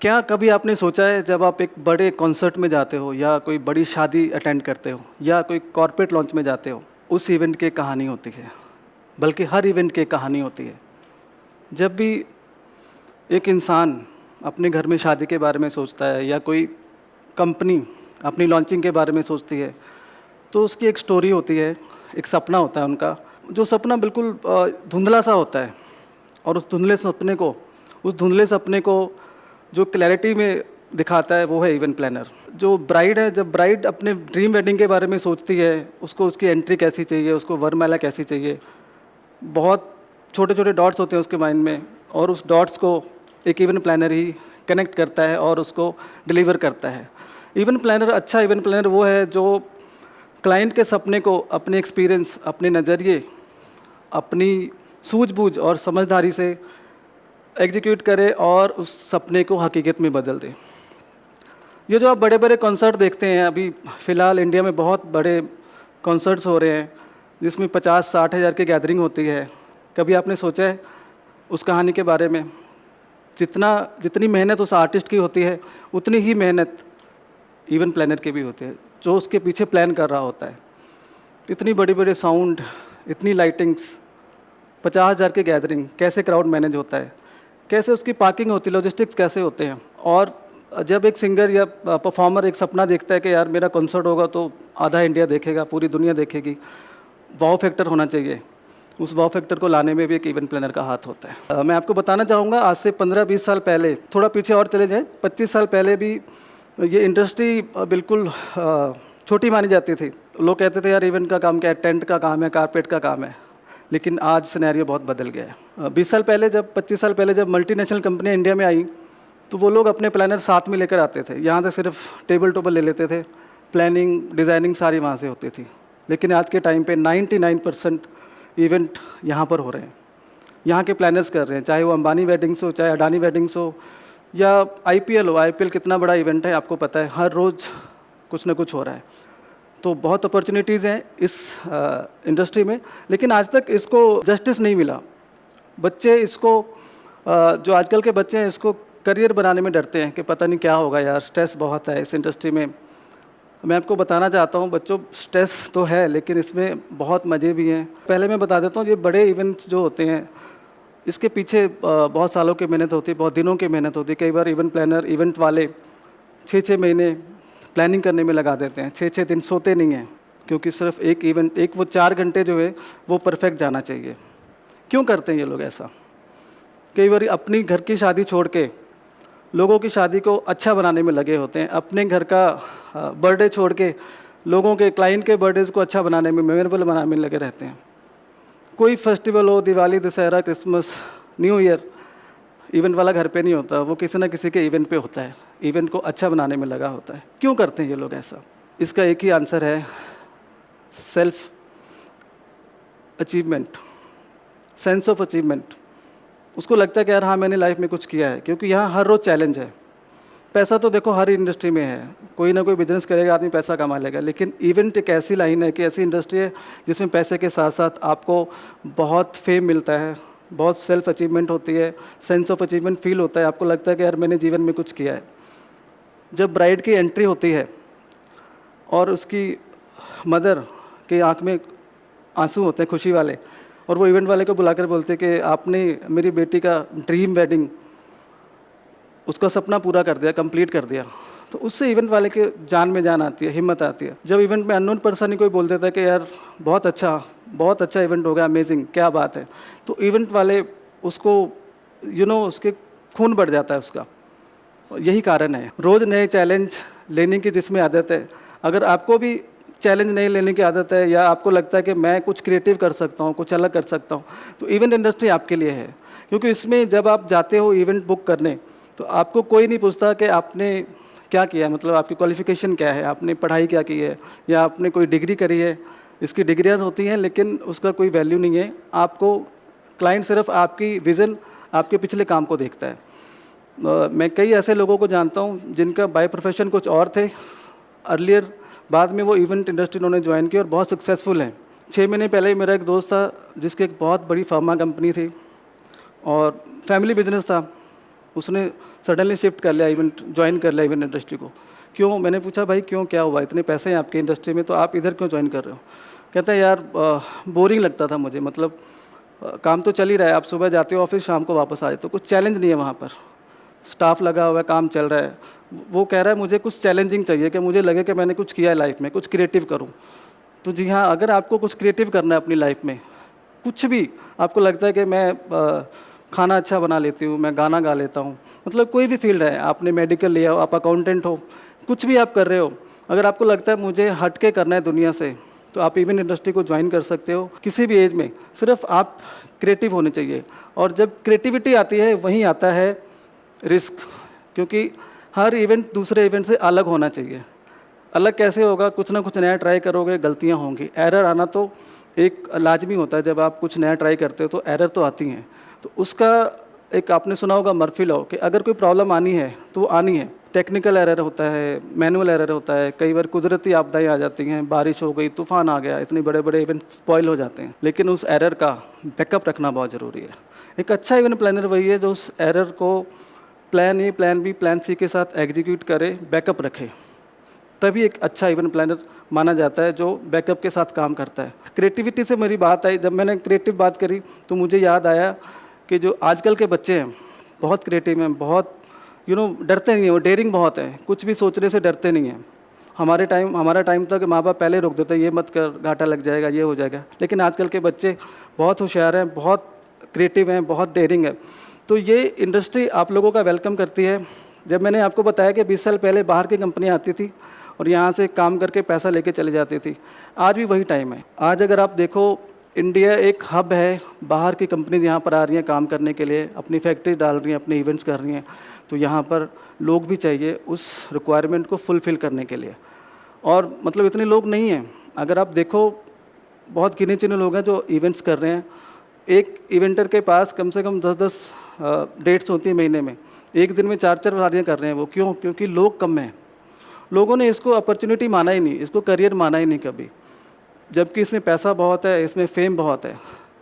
क्या कभी आपने सोचा है जब आप एक बड़े कॉन्सर्ट में जाते हो या कोई बड़ी शादी अटेंड करते हो या कोई कॉर्पोरेट लॉन्च में जाते हो, उस इवेंट की कहानी होती है, बल्कि हर इवेंट की कहानी होती है। जब भी एक इंसान अपने घर में शादी के बारे में सोचता है या कोई कंपनी अपनी लॉन्चिंग के बारे में सोचती है, तो उसकी एक स्टोरी होती है, एक सपना होता है उनका, जो सपना बिल्कुल धुंधला सा होता है। और उस धुंधले सपने को जो क्लैरिटी में दिखाता है वो है इवेंट प्लानर। जो ब्राइड है, जब ब्राइड अपने ड्रीम वेडिंग के बारे में सोचती है, उसको उसकी एंट्री कैसी चाहिए, उसको वरमाला कैसी चाहिए, बहुत छोटे छोटे डॉट्स होते हैं उसके माइंड में, और उस डॉट्स को एक इवेंट प्लानर ही कनेक्ट करता है और उसको डिलीवर करता है। इवेंट प्लानर, अच्छा इवेंट प्लानर वो है जो क्लाइंट के सपने को अपने एक्सपीरियंस, अपने नज़रिए, अपनी सूझबूझ और समझदारी से एग्जीक्यूट करे और उस सपने को हकीकत में बदल दे। ये जो आप बड़े बड़े कॉन्सर्ट देखते हैं, अभी फ़िलहाल इंडिया में बहुत बड़े कॉन्सर्ट्स हो रहे हैं जिसमें 50-60 हज़ार की गैदरिंग होती है। कभी आपने सोचा है उस कहानी के बारे में? जितनी मेहनत उस आर्टिस्ट की होती है, उतनी ही मेहनत इवेंट प्लानर की भी होती है, जो उसके पीछे प्लान कर रहा होता है। इतनी बड़ी बड़ी साउंड, इतनी लाइटिंग्स, 50,000 की गैदरिंग, कैसे क्राउड मैनेज होता है, कैसे उसकी पार्किंग होती है, लॉजिस्टिक्स कैसे होते हैं। और जब एक सिंगर या परफॉर्मर एक सपना देखता है कि यार मेरा कॉन्सर्ट होगा तो आधा इंडिया देखेगा, पूरी दुनिया देखेगी, वाव फैक्टर होना चाहिए। उस वाव फैक्टर को लाने में भी एक इवेंट प्लानर का हाथ होता है। मैं आपको बताना चाहूँगा, आज से 15-20 साल पहले, थोड़ा पीछे और चले जाएँ, 25 साल पहले भी ये इंडस्ट्री बिल्कुल छोटी मानी जाती थी। लोग कहते थे यार इवेंट का काम क्या है, टेंट का काम है, कारपेट का काम है। लेकिन आज सिनेरियो बहुत बदल गया है। 25 साल पहले जब मल्टीनेशनल कंपनियाँ इंडिया में आई, तो वो लोग अपने प्लानर साथ में लेकर आते थे। यहाँ से सिर्फ टेबल टोबल ले लेते थे, प्लानिंग, डिज़ाइनिंग सारी वहाँ से होती थी। लेकिन आज के टाइम पे 99% इवेंट यहाँ पर हो रहे हैं, यहाँ के प्लानर्स कर रहे हैं, चाहे वो अंबानी वेडिंग्स हो, चाहे अडानी वेडिंग्स हो, या IPL हो। IPL कितना बड़ा इवेंट है आपको पता है, हर रोज़ कुछ ना कुछ हो रहा है। तो बहुत अपॉर्चुनिटीज़ हैं इस इंडस्ट्री में, लेकिन आज तक इसको जस्टिस नहीं मिला। बच्चे इसको जो आजकल के बच्चे हैं, इसको करियर बनाने में डरते हैं कि पता नहीं क्या होगा यार, स्ट्रेस बहुत है इस इंडस्ट्री में। मैं आपको बताना चाहता हूँ बच्चों, स्ट्रेस तो है लेकिन इसमें बहुत मज़े भी हैं। पहले मैं बता देता हूँ, ये बड़े इवेंट्स जो होते हैं, इसके पीछे बहुत सालों की मेहनत होती है, बहुत दिनों की मेहनत होती है। कई बार इवेंट प्लानर, इवेंट वाले 6-6 महीने प्लानिंग करने में लगा देते हैं, 6-6 दिन सोते नहीं हैं, क्योंकि सिर्फ एक इवेंट, एक वो 4 घंटे जो है वो परफेक्ट जाना चाहिए। क्यों करते हैं ये लोग ऐसा? कई बार अपनी घर की शादी छोड़ के लोगों की शादी को अच्छा बनाने में लगे होते हैं, अपने घर का बर्थडे छोड़ के लोगों के, क्लाइंट के बर्थडेज को अच्छा बनाने में, मेमोरेबल बनाने में लगे रहते हैं। कोई फेस्टिवल हो, Diwali, Dussehra, Christmas, new year, event वाला घर पे नहीं होता, वो किसी ना किसी के इवेंट पे होता है, इवेंट को अच्छा बनाने में लगा होता है। क्यों करते हैं ये लोग ऐसा? इसका एक ही आंसर है, self achievement, sense of achievement. उसको लगता है कि यार हाँ, मैंने लाइफ में कुछ किया है, क्योंकि यहाँ हर रोज़ चैलेंज है। पैसा तो देखो हर इंडस्ट्री में है, कोई ना कोई बिजनेस करेगा, आदमी पैसा कमा लेगा, लेकिन इवेंट एक ऐसी लाइन है कि ऐसी इंडस्ट्री है जिसमें पैसे के साथ साथ आपको बहुत फेम मिलता है, बहुत सेल्फ अचीवमेंट होती है, सेंस ऑफ अचीवमेंट फील होता है। आपको लगता है कि यार मैंने जीवन में कुछ किया है। जब ब्राइड की एंट्री होती है और उसकी मदर की आंख में आंसू होते हैं खुशी वाले, और वो इवेंट वाले को बुलाकर बोलते हैं कि आपने मेरी बेटी का ड्रीम वेडिंग, उसका सपना पूरा कर दिया, कंप्लीट कर दिया, तो उससे इवेंट वाले के जान में जान आती है, हिम्मत आती है। जब इवेंट में अननोन पर्सन ही कोई बोल देता है कि यार बहुत अच्छा इवेंट हो गया, अमेजिंग, क्या बात है, तो इवेंट वाले उसको उसके खून बढ़ जाता है उसका। यही कारण है, रोज़ नए चैलेंज लेने की जिसमें आदत है, अगर आपको भी चैलेंज नहीं लेने की आदत है, या आपको लगता है कि मैं कुछ क्रिएटिव कर सकता हूँ, कुछ अलग कर सकता हूँ, तो इवेंट इंडस्ट्री आपके लिए है। क्योंकि इसमें जब आप जाते हो इवेंट बुक करने, तो आपको कोई नहीं पूछता कि आपने क्या किया, मतलब आपकी क्वालिफ़िकेशन क्या है, आपने पढ़ाई क्या की है, या आपने कोई डिग्री करी है। इसकी डिग्रियाँ होती हैं लेकिन उसका कोई वैल्यू नहीं है। आपको क्लाइंट सिर्फ आपकी विज़न, आपके पिछले काम को देखता है। मैं कई ऐसे लोगों को जानता हूँ जिनका बाय प्रोफेशन कुछ और थे अर्लियर, बाद में वो इवेंट इंडस्ट्री उन्होंने ज्वाइन की और बहुत सक्सेसफुल हैं। 6 महीने पहले ही मेरा एक दोस्त था जिसकी एक बहुत बड़ी फार्मा कंपनी थी और फैमिली बिजनेस था। उसने सडनली शिफ्ट कर लिया, इवेंट ज्वाइन कर लिया इवेंट इंडस्ट्री को। क्यों? मैंने पूछा भाई क्यों, क्या हुआ, इतने पैसे हैं आपके इंडस्ट्री में तो आप इधर क्यों ज्वाइन कर रहे हो? कहता है यार बोरिंग लगता था मुझे, मतलब काम तो चल ही रहा है, आप सुबह जाते हो ऑफिस, शाम को वापस आ जाते हो, कुछ चैलेंज नहीं है वहाँ पर, स्टाफ लगा हुआ है, काम चल रहा है। वो कह रहा है मुझे कुछ चैलेंजिंग चाहिए, कि मुझे लगे कि मैंने कुछ किया है लाइफ में, कुछ क्रिएटिव करूँ। तो जी हाँ, अगर आपको कुछ क्रिएटिव करना है अपनी लाइफ में, कुछ भी आपको लगता है कि मैं खाना अच्छा बना लेती हूँ, मैं गाना गा लेता हूँ, मतलब कोई भी फील्ड है, आपने मेडिकल लिया हो, आप अकाउंटेंट हो, कुछ भी आप कर रहे हो, अगर आपको लगता है मुझे हट के करना है दुनिया से, तो आप इवेंट इंडस्ट्री को ज्वाइन कर सकते हो किसी भी एज में। सिर्फ आप क्रिएटिव होने चाहिए, और जब क्रिएटिविटी आती है वहीं आता है रिस्क, क्योंकि हर इवेंट दूसरे इवेंट से अलग होना चाहिए। अलग कैसे होगा? कुछ ना कुछ नया ट्राई करोगे, गलतियाँ होंगी, एरर आना तो एक लाजमी होता है। जब आप कुछ नया ट्राई करते हो तो एरर तो आती हैं, तो उसका एक आपने सुना होगा मर्फी लॉ, कि अगर कोई प्रॉब्लम आनी है तो वो आनी है। टेक्निकल एरर होता है, मैनुअल एरर होता है, कई बार कुदरती आपदाएं आ जाती हैं, बारिश हो गई, तूफान आ गया, इतने बड़े बड़े इवेंट स्पॉइल हो जाते हैं, लेकिन उस एरर का बैकअप रखना बहुत ज़रूरी है। एक अच्छा इवेंट प्लानर वही है जो उस एरर को plan A, plan B, plan C के साथ एग्जीक्यूट करे, बैकअप रखे, तभी एक अच्छा इवेंट प्लानर माना जाता है जो बैकअप के साथ काम करता है। क्रिएटिविटी से मेरी बात आई, जब मैंने क्रिएटिव बात करी तो मुझे याद आया कि जो आजकल के बच्चे हैं बहुत क्रिएटिव हैं, बहुत डरते नहीं हैं, वो डेयरिंग बहुत है, कुछ भी सोचने से डरते नहीं हैं। हमारा टाइम था कि माँ बाप पहले रोक देते, ये मत कर, घाटा लग जाएगा, ये हो जाएगा। लेकिन आजकल के बच्चे बहुत होशियार हैं, बहुत क्रिएटिव हैं, बहुत डेयरिंग है। तो ये इंडस्ट्री आप लोगों का वेलकम करती है। जब मैंने आपको बताया कि 20 साल पहले बाहर की कंपनियाँ आती थी और यहाँ से काम करके पैसा लेके चले जाती थी, आज भी वही टाइम है। आज अगर आप देखो, इंडिया एक हब है, बाहर की कंपनीज यहाँ पर आ रही हैं काम करने के लिए, अपनी फैक्ट्री डाल रही हैं, अपने इवेंट्स कर रही हैं, तो यहाँ पर लोग भी चाहिए उस रिक्वायरमेंट को फुलफ़िल करने के लिए। और मतलब इतने लोग नहीं हैं, अगर आप देखो बहुत गिने चुने लोग हैं जो इवेंट्स कर रहे हैं। एक इवेंटर के पास कम से कम 10-10 डेट्स होती हैं महीने में, एक दिन में 4-4 शादियाँ कर रहे हैं वो। क्यों? क्योंकि लोग कम हैं, लोगों ने इसको अपॉर्चुनिटी माना ही नहीं, इसको करियर माना ही नहीं कभी, जबकि इसमें पैसा बहुत है, इसमें फेम बहुत है।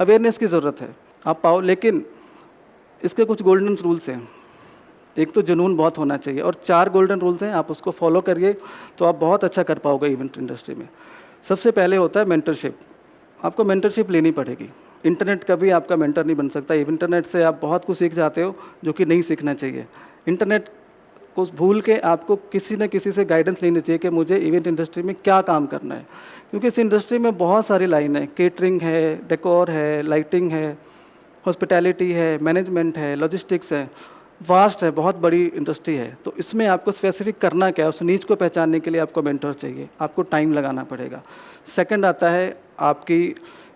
अवेयरनेस की ज़रूरत है, आप पाओ, लेकिन इसके कुछ गोल्डन रूल्स हैं। एक तो जुनून बहुत होना चाहिए, और 4 गोल्डन रूल्स हैं, आप उसको फॉलो करिए तो आप बहुत अच्छा कर पाओगे इवेंट इंडस्ट्री में। सबसे पहले होता है मेंटरशिप, आपको मेंटरशिप लेनी पड़ेगी। इंटरनेट कभी आपका मेंटर नहीं बन सकता। इंटरनेट से आप बहुत कुछ सीख जाते हो जो कि नहीं सीखना चाहिए। इंटरनेट को भूल के आपको किसी न किसी से गाइडेंस लेनी चाहिए कि मुझे इवेंट इंडस्ट्री में क्या काम करना है, क्योंकि इस इंडस्ट्री में बहुत सारी लाइन है, केटरिंग है, डेकोर है, लाइटिंग है, हॉस्पिटैलिटी है, मैनेजमेंट है, लॉजिस्टिक्स है, वास्ट है, बहुत बड़ी इंडस्ट्री है। तो इसमें आपको स्पेसिफिक करना क्या है, उस नीच को पहचानने के लिए आपको मेंटर चाहिए, आपको टाइम लगाना पड़ेगा। सेकंड आता है आपकी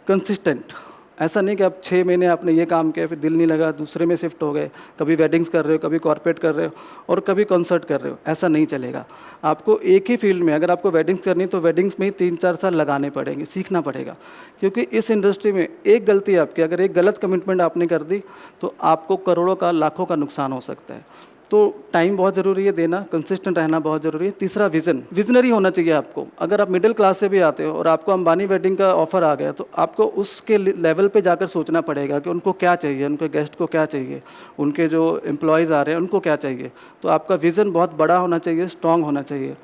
कंसिस्टेंट। ऐसा नहीं कि आप 6 महीने आपने ये काम किया, फिर दिल नहीं लगा, दूसरे में शिफ्ट हो गए, कभी वेडिंग्स कर रहे हो, कभी कॉर्पोरेट कर रहे हो और कभी कॉन्सर्ट कर रहे हो, ऐसा नहीं चलेगा। आपको एक ही फील्ड में, अगर आपको वेडिंग्स करनी है तो वेडिंग्स में ही 3-4 साल लगाने पड़ेंगे, सीखना पड़ेगा। क्योंकि इस इंडस्ट्री में एक गलती आपकी, अगर एक गलत कमिटमेंट आपने कर दी तो आपको करोड़ों का, लाखों का नुकसान हो सकता है। तो टाइम बहुत ज़रूरी है देना, कंसिस्टेंट रहना बहुत ज़रूरी है। तीसरा विज़न, विजनरी होना चाहिए आपको। अगर आप मिडिल क्लास से भी आते हो और आपको अंबानी वेडिंग का ऑफ़र आ गया, तो आपको उसके लेवल पे जाकर सोचना पड़ेगा कि उनको क्या चाहिए, उनके गेस्ट को क्या चाहिए, उनके जो एम्प्लॉयज़ आ रहे हैं उनको क्या चाहिए। तो आपका विज़न बहुत बड़ा होना चाहिए, स्ट्रॉन्ग होना चाहिए।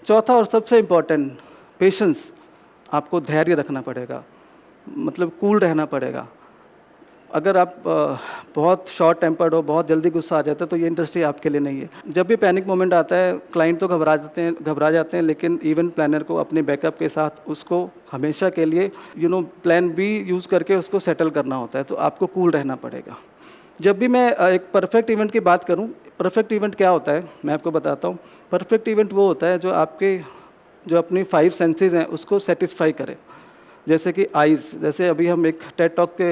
चौथा और सबसे इम्पॉर्टेंट, पेशेंस। आपको धैर्य रखना पड़ेगा, मतलब कूल रहना पड़ेगा। अगर आप बहुत शॉर्ट टेम्पर्ड हो, बहुत जल्दी गुस्सा आ जाता है, तो ये इंडस्ट्री आपके लिए नहीं है। जब भी पैनिक मोमेंट आता है, क्लाइंट तो घबरा जाते हैं, लेकिन इवेंट प्लानर को अपने बैकअप के साथ उसको हमेशा के लिए प्लान बी यूज़ करके उसको सेटल करना होता है। तो आपको कूल रहना पड़ेगा। जब भी मैं एक परफेक्ट इवेंट की बात करूँ, परफेक्ट इवेंट क्या होता है मैं आपको बताता हूँ। परफेक्ट इवेंट वो होता है जो अपनी 5 सेंसेस हैं उसको सेटिस्फाई करे। जैसे कि आइज़, जैसे अभी हम एक टेड टॉक के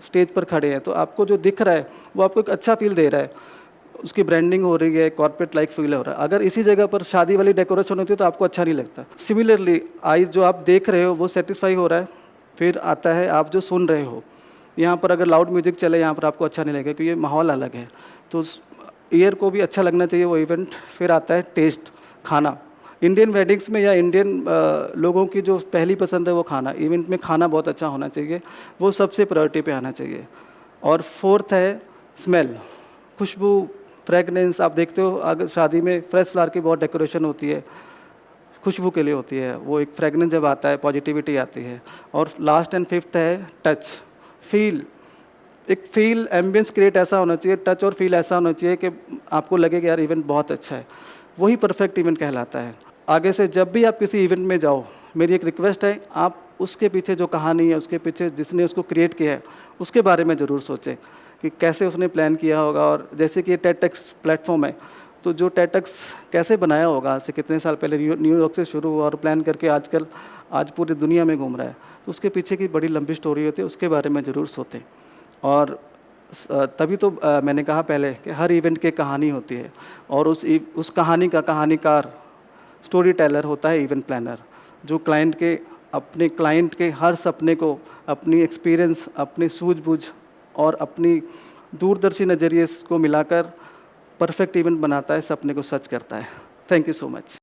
स्टेज पर खड़े हैं, तो आपको जो दिख रहा है वो आपको एक अच्छा फील दे रहा है, उसकी ब्रांडिंग हो रही है, कॉर्पोरेट लाइक फील हो रहा है। अगर इसी जगह पर शादी वाली डेकोरेशन होती है तो आपको अच्छा नहीं लगता। सिमिलरली आइज़ जो आप देख रहे हो वो सेटिस्फाई हो रहा है। फिर आता है आप जो सुन रहे हो, यहाँ पर अगर लाउड म्यूजिक चले यहाँ पर आपको अच्छा नहीं लगेगा, क्योंकि ये माहौल अलग है, तो ईयर को भी अच्छा लगना चाहिए वो इवेंट। फिर आता है टेस्ट, खाना। इंडियन वेडिंग्स में या इंडियन लोगों की जो पहली पसंद है वो खाना, इवेंट में खाना बहुत अच्छा होना चाहिए, वो सबसे प्रायोरिटी पे आना चाहिए। और फोर्थ है स्मेल, खुशबू फ्रेगनेंस आप देखते हो, अगर शादी में फ्रेश फ्लावर की बहुत डेकोरेशन होती है, खुशबू के लिए होती है, वो एक फ्रेगनेंस जब आता है पॉजिटिविटी आती है। और लास्ट एंड फिफ्थ है टच, फील। एक फील एम्बियंस क्रिएट ऐसा होना चाहिए, टच और फील ऐसा होना चाहिए कि आपको लगे कि यार इवेंट बहुत अच्छा है, वही परफेक्ट इवेंट कहलाता है। आगे से जब भी आप किसी इवेंट में जाओ, मेरी एक रिक्वेस्ट है, आप उसके पीछे जो कहानी है, उसके पीछे जिसने उसको क्रिएट किया है, उसके बारे में ज़रूर सोचें कि कैसे उसने प्लान किया होगा। और जैसे कि ये टेडटेक्स प्लेटफॉर्म है, तो जो टेडटेक्स कैसे बनाया होगा, आज से कितने साल पहले न्यूयॉर्क से शुरू हुआ और प्लान करके आज पूरी दुनिया में घूम रहा है, तो उसके पीछे की बड़ी लंबी स्टोरी होती है, उसके बारे में ज़रूर सोचें। और तभी तो मैंने कहा पहले कि हर इवेंट की कहानी होती है, और उस कहानी का कहानीकार, स्टोरी टेलर होता है इवेंट प्लानर, जो अपने क्लाइंट के हर सपने को अपनी एक्सपीरियंस, अपनी सूझबूझ और अपनी दूरदर्शी नज़रिए को मिलाकर परफेक्ट इवेंट बनाता है, सपने को सच करता है। Thank you so much.